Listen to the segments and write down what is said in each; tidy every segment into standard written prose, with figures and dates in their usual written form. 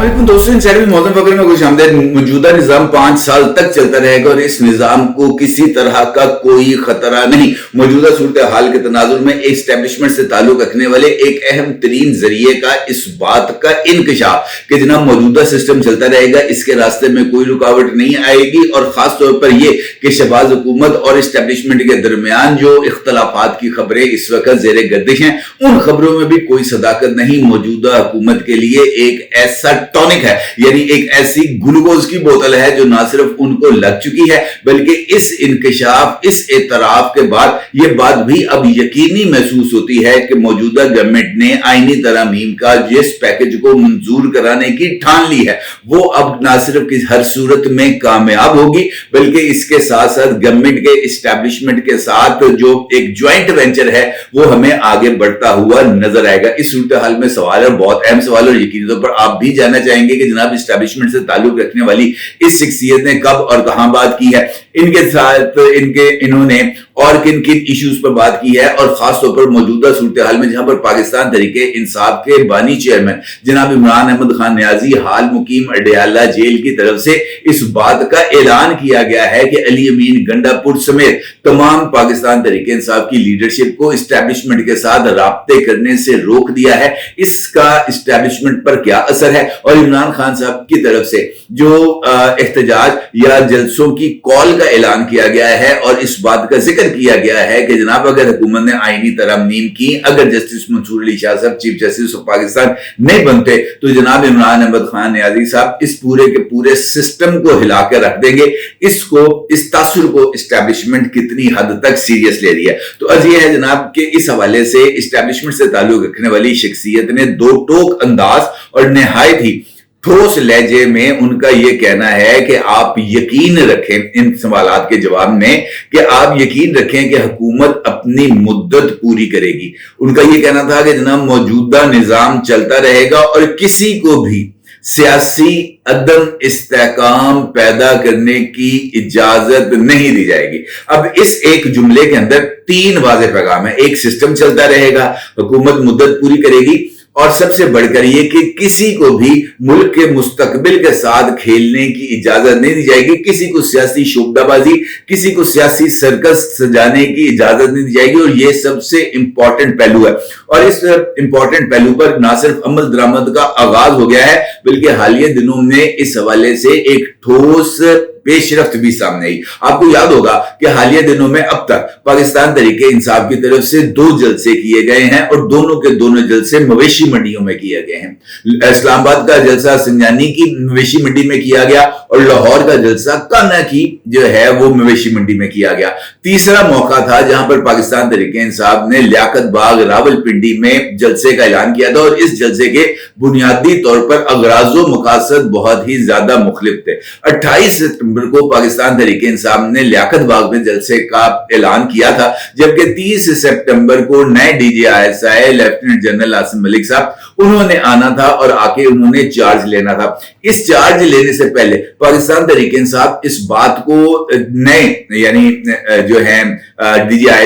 वालेकुम दोस्तों, इंसाइड में मौसम फकर में खुशामदीद। मौजूदा निजाम 5 साल तक चलता रहेगा और इस निजाम को किसी तरह का कोई खतरा नहीं। मौजूदा सूरत हाल के तनाजुर में एस्टेब्लिशमेंट से ताल्लुक रखने वाले एक अहम तरीन जरिए का इस बात का इंकशाफ कि जनाब मौजूदा सिस्टम चलता रहेगा, इसके रास्ते में कोई रुकावट नहीं आएगी। और खास तौर पर यह कि शहबाज हुकूमत और एस्टेब्लिशमेंट के दरमियान जो इख्तलाफात की खबरें इस वक्त जेर गर्दिश हैं, उन खबरों में भी कोई सदाकत नहीं। मौजूदा हुकूमत के लिए एक ऐसा टॉनिक है, यानी एक ऐसी ग्लूकोज की बोतल है जो ना सिर्फ उनको लग चुकी है, बल्कि इस इंकशाफ, इस एतराफ के बाद यह बात भी अब यकीनी महसूस होती है कि मौजूदा गवर्नमेंट ने आईनी तरमीम का जिस पैकेज को मंजूर कराने की ठान ली है, वो अब ना सिर्फ हर सूरत में कामयाब होगी, बल्कि इसके साथ साथ गवर्नमेंट के एस्टेब्लिशमेंट के साथ जो एक ज्वाइंट वेंचर है वो हमें आगे बढ़ता हुआ नजर आएगा। इस सूरत हाल में सवाल है, बहुत अहम सवाल, और यकीनी तौर पर आप भी जानना चाहेंगे कि जनाब एस्टेब्लिशमेंट से ताल्लुक रखने वाली इस शख्सियत ने कब और कहां बात की है, इनके साथ इन्होंने और किन किन इश्यूज पर बात की है, और खास तौर पर मौजूदा सूरत हाल में जहां पर पाकिस्तान तहरीक इंसाफ के बानी चेयरमैन जनाब इमरान अहमद खान नियाजी हाल मुकीम अडयाला जेल की तरफ से इस बात का ऐलान किया गया है कि अली अमीन गंडापुर समेत तमाम पाकिस्तान तहरीक इंसाफ की लीडरशिप को एस्टेब्लिशमेंट के साथ राब्ते करने से रोक दिया है। इसका एस्टेब्लिशमेंट पर क्या असर है, और इमरान खान साहब की तरफ से जो एहतजाज या जलसों की कॉल का ऐलान किया गया है, और इस बात का जिक्र किया गया है कि जनाब अगर हुकूमत ने आईनी तरमीम की, अगर जस्टिस मंसूर अली शाह साहब चीफ जस्टिस ऑफ पाकिस्तान नहीं बनते, तो जनाब इमरान अहमद खान नियाजी साहब इस पूरे के पूरे सिस्टम को हिला कर रख देंगे। इस तासुर को एस्टेब्लिशमेंट कितनी हद तक सीरियस ले रही है। तो अर्ज यह है जनाब कि इस हवाले से एस्टेब्लिशमेंट से ताल्लुक रखने वाली शख्सियत ने दो टोक अंदाज और निहायत ही ठोस लहजे में उनका यह कहना है कि आप यकीन रखें इन सवालात के जवाब में कि आप यकीन रखें कि हुकूमत अपनी मुद्दत पूरी करेगी। उनका यह कहना था कि जनाब मौजूदा निजाम चलता रहेगा और किसी को भी सियासी अदम इस्तेकाम पैदा करने की इजाजत नहीं दी जाएगी। अब इस एक जुमले के अंदर 3 वाज़ेह पैगाम है। एक, सिस्टम चलता रहेगा, हुकूमत मुद्दत पूरी करेगी, और सबसे बढ़कर यह कि किसी को भी मुल्क के मुस्तकबिल के साथ खेलने की इजाजत नहीं दी जाएगी, किसी को सियासी शोबदाबाजी, किसी को सियासी सर्कस सजाने की इजाजत नहीं दी जाएगी। और यह सबसे इंपॉर्टेंट पहलू है, और इस इंपॉर्टेंट पहलू पर ना सिर्फ अमल दरामद का आगाज हो गया है, बल्कि हालिया दिनों में इस हवाले से एक ठोस पेशरफ्त भी सामने आई। आपको याद होगा कि हालिया दिनों में अब तक पाकिस्तान तहरीक इंसाफ की तरफ से 2 जलसे किए गए हैं, और दोनों के दोनों जलसे मवेशी मंडियों में किए गए हैं। इस्लामाबाद का जलसा संजानी की मवेशी मंडी में किया गया, और लाहौर का जलसा काना की जो है वो मवेशी मंडी में किया गया। तीसरा मौका था जहां पर पाकिस्तान तहरीक इंसाफ ने लियाकत बाग रावलपिंडी में जलसे का ऐलान किया था, और इस जलसे के बुनियादी तौर पर अगराजो मकासद बहुत ही ज्यादा मुख्तलिफ थे। 28 सितंबर को पाकिस्तान तहरीक इंसाफ ने लियाकत बाग में जलसे का ऐलान किया था, जबकि 30 सितंबर को नए DGI lieutenant general Asim Malik साहब उन्होंने आना था और आके उन्होंने चार्ज लेना था। इस चार्ज लेने से पहले पाकिस्तान तहरीक इंसाफ इस बात को नए यानी जो है DGI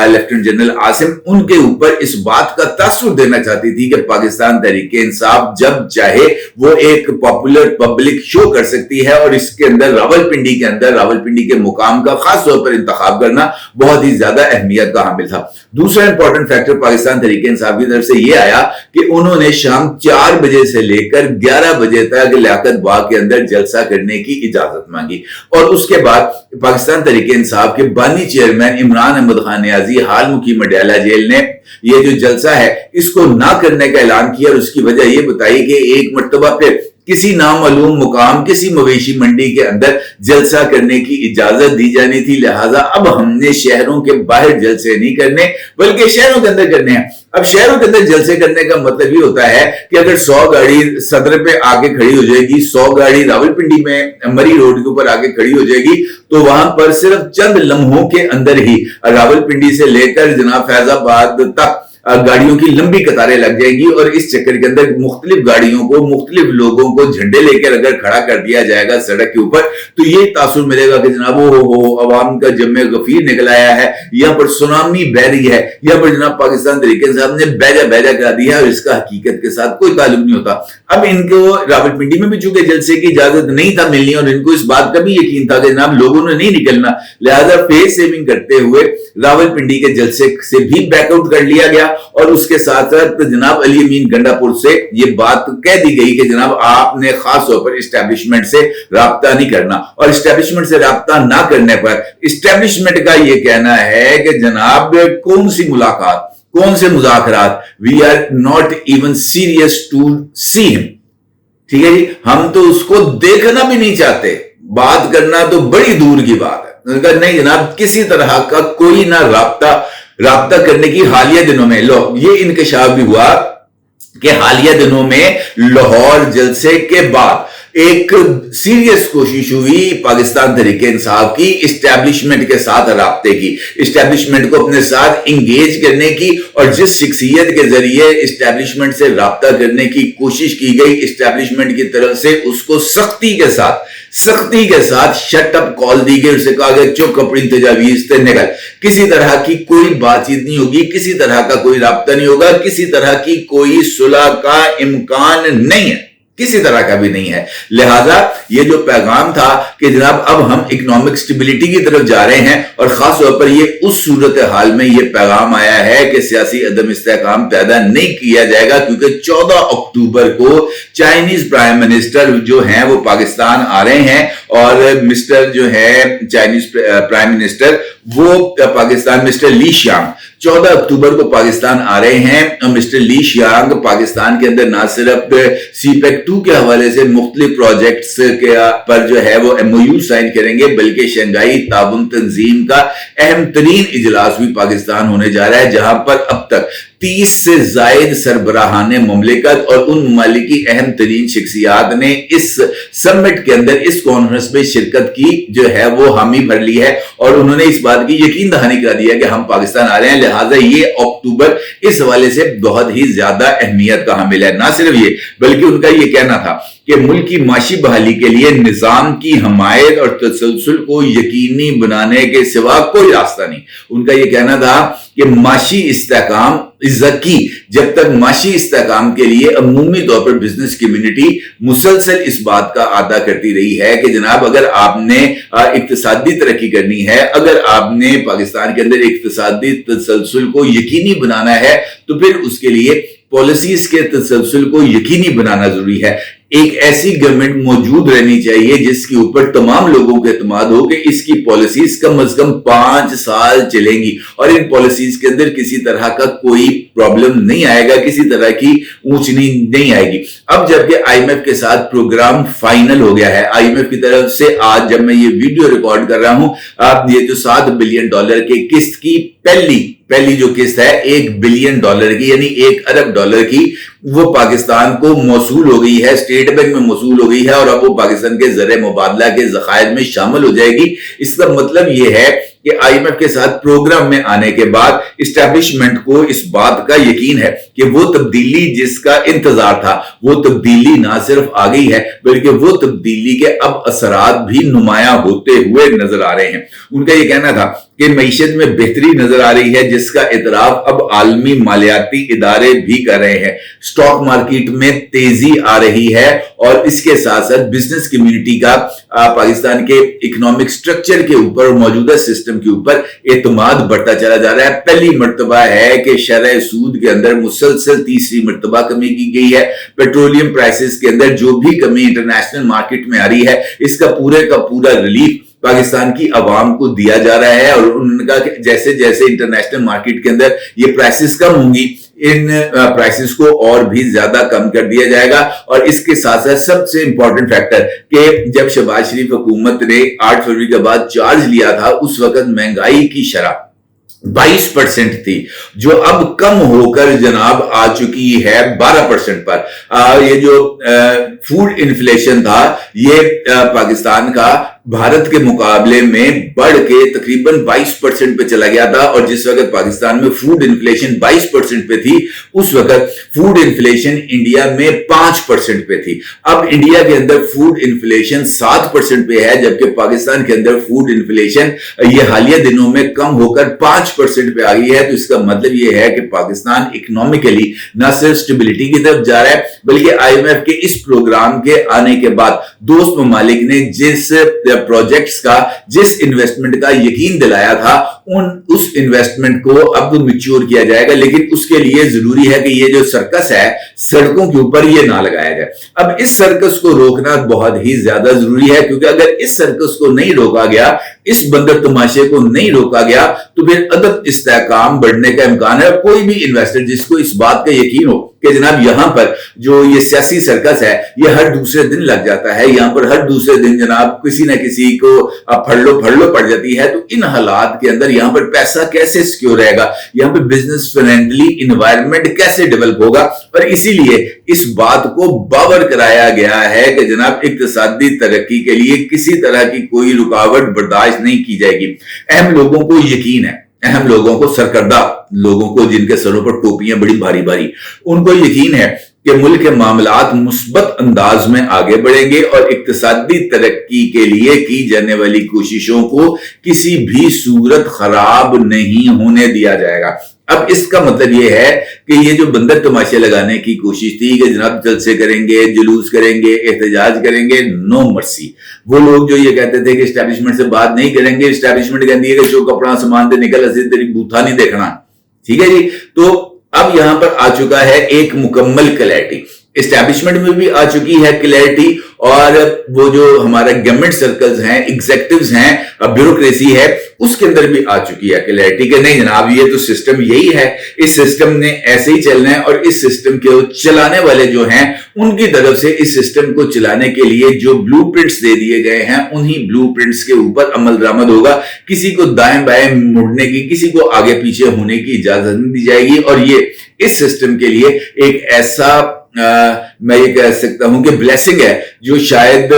लेफ्टिनेंट जनरल आसिम उनके ऊपर इस बात का तासुर देना चाहती थी कि पाकिस्तान तहरीक इंसाफ जब चाहे वो एक पॉपुलर पब्लिक शो कर सकती है, और इसके अंदर रावलपिंडी के अंदर रावलपिंडी के मुकाम का खास तौर पर इंतखाब करना बहुत ही ज्यादा अहमियत का हामिल था। दूसरा इंपॉर्टेंट फैक्टर पाकिस्तान तहरीक इंसाफ की तरफ से यह आया कि उन्होंने शाम 4 बजे से लेकर 11 बजे तक लियाकत बाग के अंदर जलसा करने की इजाजत मांगी, और उसके बाद पाकिस्तान तहरीक इंसाफ के बानी चेयरमैन इमरान अहमद खान नियाजी हाल मुकीम अडयाला जेल ने यह जो जलसा है इसको ना करने का ऐलान किया, और उसकी वजह यह बताई कि एक मर्तबा फिर किसी नामालूम मुकाम, किसी मवेशी मंडी के अंदर जलसा करने की इजाजत दी जानी थी, लिहाजा अब हमने शहरों के बाहर जलसे नहीं करने बल्कि शहरों के अंदर करने हैं। अब शहरों के अंदर जलसे करने का मतलब ये होता है कि अगर 100 गाड़ी सदर पे आके खड़ी हो जाएगी, 100 गाड़ी रावलपिंडी में मरी रोड के ऊपर आके खड़ी हो जाएगी, तो वहां पर सिर्फ चंद लम्हों के अंदर ही रावलपिंडी से लेकर जनाब फैजाबाद तक गाड़ियों की लंबी कतारें लग जाएंगी और इस चक्कर के अंदर मुख्तलिफ गाड़ियों को, मुख्तलिफ लोगों को झंडे लेकर अगर खड़ा कर दिया जाएगा सड़क के ऊपर, तो ये तासुर मिलेगा कि जनाब हो अवाम का जम्मे गफीर निकल आया है, यहाँ पर सुनामी बह रही है, यहाँ पर जनाब पाकिस्तान तहरीक साहब ने बैजा बैजा करा दिया है और इसका हकीकत के साथ कोई ताल्लुक नहीं होता। अब इनको रावलपिंडी में भी चूंकि जलसे की इजाजत नहीं था मिलनी और इनको इस बात का भी यकीन था कि जनाब लोगों ने नहीं निकलना, लिहाजा फेस सेविंग करते हुए रावलपिंडी के जलसे से भी बैकआउट कर लिया गया और उसके साथ साथ जनाब अली अमीन गंडापुर से ये बात कह दी गई कि जनाब आपने खास तौर पर इस्टेब्लिशमेंट से राब्ता नहीं करना, और इस्टेब्लिशमेंट से राब्ता ना करने पर इस्टेब्लिशमेंट का ये कहना है कि जनाब कौन सी मुलाकात, कौन से मुज़ाकरात, we are not even serious to see him. ठीक है जी, हम तो उसको देखना भी नहीं चाहते, बात करना तो बड़ी दूर की बात है। नहीं जनाब, किसी तरह का कोई ना राब्ता करने की हालिया दिनों में लो ये इंकशाफ भी हुआ कि हालिया दिनों में लाहौर जलसे के बाद एक सीरियस कोशिश हुई पाकिस्तान तहरीक इंसाफ की इस्टेब्लिशमेंट के साथ राब्ते की, इस्टेब्लिशमेंट को अपने साथ इंगेज करने की, और जिस शख्सियत के जरिए इस्टेब्लिशमेंट से राब्ता करने की कोशिश की गई इस्टेब्लिशमेंट की तरफ से, उसको सख्ती के साथ शट अप कॉल दी गई। उसे कहा गया चुप अपनी तजावीज से निकल, किसी तरह की कोई बातचीत नहीं होगी, किसी तरह का कोई राब्ता नहीं होगा, किसी तरह की कोई सुलह का इम्कान नहीं है, किसी तरह का भी नहीं है। लिहाजा ये जो पैगाम था कि जनाब अब हम इकोनॉमिक स्टेबिलिटी की तरफ जा रहे हैं, और खास तौर पर ये उस सूरत हाल में ये पैगाम आया है कि सियासी अदम इस्तेहकाम पैदा नहीं किया जाएगा, क्योंकि 14 अक्टूबर को चाइनीज प्राइम मिनिस्टर जो हैं वो पाकिस्तान आ रहे हैं, और मिस्टर जो है चाइनीज प्राइम मिनिस्टर वो पाकिस्तान, मिस्टर ली शियांग 14 अक्टूबर को पाकिस्तान आ रहे हैं। और मिस्टर ली शियांग पाकिस्तान के अंदर ना सिर्फ सीपेक 2 के हवाले से मुख्तलिफ प्रोजेक्ट्स के पर जो है वो MOU साइन करेंगे, बल्कि शंघाई ताउन तंजीम का अहम तरीन इजलास भी पाकिस्तान होने जा रहा है, जहां पर अब तक 30 से जायद सरबराहाने मुमलिकत और उन ममालिक की अहम तरीन शख्सियात ने इस समिट के अंदर, इस कॉन्फ्रेंस में शिरकत की जो है वो हामी भर ली है, और उन्होंने इस बात की यकीन दहानी करा दिया कि हम पाकिस्तान आ रहे हैं। लिहाजा ये अक्टूबर इस हवाले से बहुत ही ज्यादा अहमियत का हामिल है। ना सिर्फ ये, बल्कि उनका ये कहना था कि मुल्क की माशी बहाली के लिए निजाम की हमायत और तसलसल को यकीनी बनाने के सिवा कोई रास्ता नहीं। उनका ये कहना था कि माशी इस्तेहकाम इज्जत की, जब तक माशी इस्तेहकाम के लिए अमूमी तौर पर बिजनेस कम्युनिटी मुसलसल इस बात का अदा करती रही है कि जनाब अगर आपने इक्तिसादी तरक्की करनी है, अगर आपने पाकिस्तान के अंदर इक्तिसादी तसलसल को यकीनी बनाना है, तो फिर उसके लिए पॉलिसीज के तसलसल को यकीनी बनाना जरूरी है। एक ऐसी गवर्नमेंट मौजूद रहनी चाहिए जिसके ऊपर तमाम लोगों को एतमाद हो कि इसकी पॉलिसीज कम अज कम 5 साल चलेंगी और इन पॉलिसीज के अंदर किसी तरह का कोई प्रॉब्लम नहीं आएगा, किसी तरह की ऊंच नीच नहीं आएगी। अब जबकि IMF के साथ प्रोग्राम फाइनल हो गया है, IMF की तरफ से आज जब मैं ये वीडियो रिकॉर्ड कर रहा हूं, आप ये जो $7 बिलियन के किस्त की पहली जो किस्त है $1 बिलियन की, यानी $1 अरब की, वो पाकिस्तान को मौसूल हो गई है, स्टेट बैंक में मौसूल हो गई है, और अब वो पाकिस्तान के ज़र मुबादला के ज़खायर में शामिल हो जाएगी। इसका मतलब ये है कि IMF के साथ प्रोग्राम में आने के बाद इस्टेब्लिशमेंट को इस बात का यकीन है कि वो तब्दीली जिसका इंतजार था, वो तब्दीली ना सिर्फ आ गई है, बल्कि वो तब्दीली के अब असरात भी नुमाया होते हुए नजर आ रहे हैं। उनका ये कहना था कि मईशत में बेहतरी नजर आ रही है, जिसका इतराफ अब आलमी मालियाती इदारे भी कर रहे हैं। स्टॉक मार्केट में तेजी आ रही है, और इसके साथ साथ बिजनेस कम्युनिटी का पाकिस्तान के इकोनॉमिक स्ट्रक्चर के ऊपर और मौजूदा सिस्टम के ऊपर एतमाद बढ़ता चला जा रहा है। पहली मर्तबा है कि शरह सूद के अंदर मुसलसल तीसरी मर्तबा कमी की गई है। पेट्रोलियम प्राइसेस के अंदर जो भी कमी इंटरनेशनल मार्केट में आ रही है, इसका पूरे का पूरा रिलीफ पाकिस्तान की आवाम को दिया जा रहा है, और उन्होंने कहा कि जैसे जैसे इंटरनेशनल मार्केट के अंदर ये प्राइसेस कम होंगी, इन प्राइसेस को और भी ज्यादा कम कर दिया जाएगा। और इसके साथ साथ सबसे इंपॉर्टेंट फैक्टर कि जब शहबाज शरीफ हुकूमत ने 8 फरवरी के बाद चार्ज लिया था, उस वक्त महंगाई की शरह 22% थी, जो अब कम होकर जनाब आ चुकी है 12% पर। ये जो फूड इन्फ्लेशन था, ये पाकिस्तान का भारत के मुकाबले में बढ़ के तकरीबन 22% पे चला गया था, और जिस वक्त पाकिस्तान में फूड इन्फ्लेशन 22% पे थी, उस वक्त फूड इन्फ्लेशन इंडिया में 5% पे थी। अब इंडिया के अंदर फूड इन्फ्लेशन 7% पे है, जबकि पाकिस्तान के अंदर फूड इन्फ्लेशन ये हालिया दिनों में कम होकर 5% पे आ गई है। तो इसका मतलब ये है कि पाकिस्तान इकोनॉमिकली न सिर्फ स्टेबिलिटी की तरफ जा रहा है, बल्कि IMF के इस प्रोग्राम के आने के बाद दोस्त ममालिक ने जिस प्रोजेक्ट्स का, जिस इन्वेस्टमेंट का यकीन दिलाया था, उस इन्वेस्टमेंट को अब मैच्योर किया जाएगा। लेकिन उसके लिए जरूरी है कि ये जो सर्कस है सड़कों के ऊपर ये ना लगाया जाए। अब इस सर्कस को रोकना बहुत ही ज्यादा जरूरी है, क्योंकि अगर इस सर्कस को नहीं रोका गया, इस बंदर तमाशे को नहीं रोका गया, तो फिर अदब इस्तेहकाम बढ़ने का इम्कान है। कोई भी इन्वेस्टर जिसको इस बात का यकीन हो कि जनाब यहां पर जो ये सियासी सर्कस है ये हर दूसरे दिन लग जाता है, यहां पर हर दूसरे दिन जनाब किसी ना किसी को फड़लो पड़ जाती है, तो इन हालात के अंदर यहां पर पैसा कैसे सिक्योर रहेगा, यहां पर बिजनेस फ्रेंडली इन्वायरमेंट कैसे डेवलप होगा। और इसीलिए इस बात को बावर कराया गया है कि जनाब इक्तिसादी तरक्की के लिए किसी तरह की कोई रुकावट बर्दाश्त नहीं की जाएगी। अहम लोगों को यकीन है, अहम लोगों को, सरकर्दा लोगों को जिनके सरों पर टोपियां बड़ी भारी भारी, उनको यकीन है कि मुल्क के मामलात मुस्बत अंदाज में आगे बढ़ेंगे और इक्तिसादी तरक्की के लिए की जाने वाली कोशिशों को किसी भी सूरत खराब नहीं होने दिया जाएगा। अब इसका मतलब यह है कि ये जो बंदर तमाशे लगाने की कोशिश थी कि जनाब जलसे करेंगे, जुलूस करेंगे, एहतजाज करेंगे, नो मर्सी। वो लोग जो ये कहते थे कि एस्टैब्लिशमेंट से बात नहीं करेंगे, एस्टैब्लिशमेंट कहती है कि जो कपड़ा सामान दे निकल ऐसे तेरी बूथा नहीं देखना, ठीक है जी। तो अब यहां पर आ चुका है एक मुकम्मल क्लैरिटी, एस्टैब्लिशमेंट में भी आ चुकी है क्लैरिटी, और वो जो हमारा गवर्नमेंट सर्कल्स हैं, एग्जीक्यूटिव्स हैं, ब्यूरोक्रेसी है, उसके अंदर भी आ चुकी है क्लैरिटी कि नहीं जनाब ये तो सिस्टम यही है, इस सिस्टम ने ऐसे ही चलना है, और इस सिस्टम के चलाने वाले जो हैं उनकी तरफ से इस सिस्टम को चलाने के लिए जो ब्लूप्रिंट्स दे दिए गए हैं उन्हीं ब्लूप्रिंट्स के ऊपर अमल दरामद होगा। किसी को दाएं बाएं मुड़ने की, किसी को आगे पीछे होने की इजाजत नहीं दी जाएगी। और ये इस सिस्टम के लिए एक ऐसा मैं ये कह सकता हूं कि ब्लेसिंग है जो शायद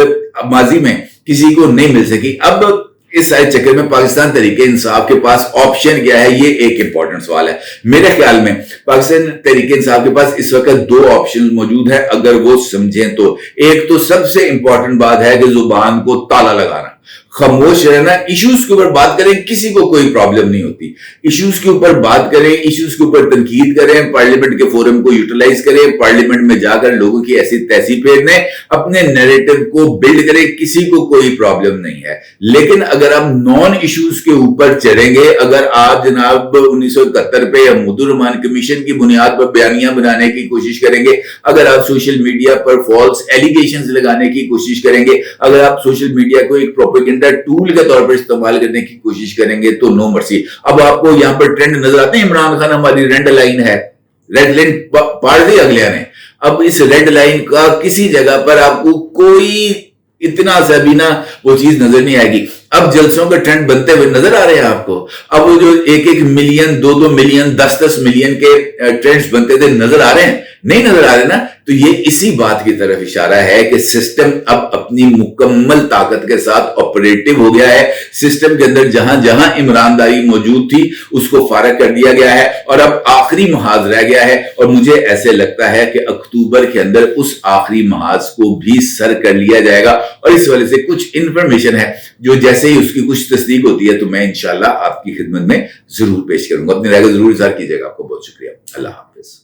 माजी में किसी को नहीं मिल सकी। अब इस सारे चक्कर में पाकिस्तान तहरीक इंसाफ के पास ऑप्शन क्या है, ये एक इंपॉर्टेंट सवाल है। मेरे ख्याल में पाकिस्तान तहरीक इंसाफ के पास इस वक्त दो ऑप्शन मौजूद है, अगर वो समझें तो। एक तो सबसे इंपॉर्टेंट बात है कि जुबान को ताला लगाना, खामोश रहना, इश्यूज के ऊपर बात करें, किसी को कोई प्रॉब्लम नहीं होती। इश्यूज के ऊपर बात करें, इश्यूज के ऊपर तनकीद करें, पार्लियामेंट के फोरम को यूटिलाइज करें, पार्लियामेंट में जाकर लोगों की ऐसी तैसी फेरने, अपने नैरेटिव को बिल्ड करें, किसी को कोई प्रॉब्लम नहीं है। लेकिन अगर आप नॉन इश्यूज के ऊपर चढ़ेंगे, अगर आप जनाब 1971 पे या मुद्दुर रहमान कमीशन की बुनियाद पर बयानियां बनाने की कोशिश करेंगे, अगर आप सोशल मीडिया पर फॉल्स एलिगेशंस लगाने की कोशिश करेंगे, अगर आप सोशल मीडिया को एक प्रोपेगेंडा टूल के तौर पर इस्तेमाल करने की कोशिश करेंगे, तो नो मर्सी। अब आपको यहां पर ट्रेंड नजर आते हैं, इमरान खान हमारी रेड लाइन है, रेड लाइन पार दी अगले ने। अब इस रेड लाइन का किसी जगह पर आपको कोई इतना सा भी ना वो चीज नजर नहीं आएगी। अब जलसों के ट्रेंड बनते हुए नजर आ रहे हैं आपको। अब वो जो 1-1 मिलियन, 2-2 मिलियन, 10-10 मिलियन के ट्रेंड्स बनते थे, नजर आ रहे हैं? नहीं नजर आ रहे ना। तो ये इसी बात की तरफ इशारा है कि सिस्टम अब अपनी मुकम्मल ताकत के साथ ऑपरेटिव हो गया है। सिस्टम के अंदर जहां जहां ईमानदारी मौजूद थी उसको फारग कर दिया गया है, और अब आखिरी महाज रह गया है। और मुझे ऐसे लगता है कि अक्टूबर के अंदर उस आखिरी महाज को भी सर कर लिया जाएगा। और इस वजह से कुछ इंफॉर्मेशन है जो जैसे ही उसकी कुछ तस्दीक होती है तो मैं इंशाल्लाह आपकी खिदमत में जरूर पेश करूंगा। अपनी राय को जरूर इज़हार कीजिएगा। आपको बहुत शुक्रिया। अल्लाह हाफिज।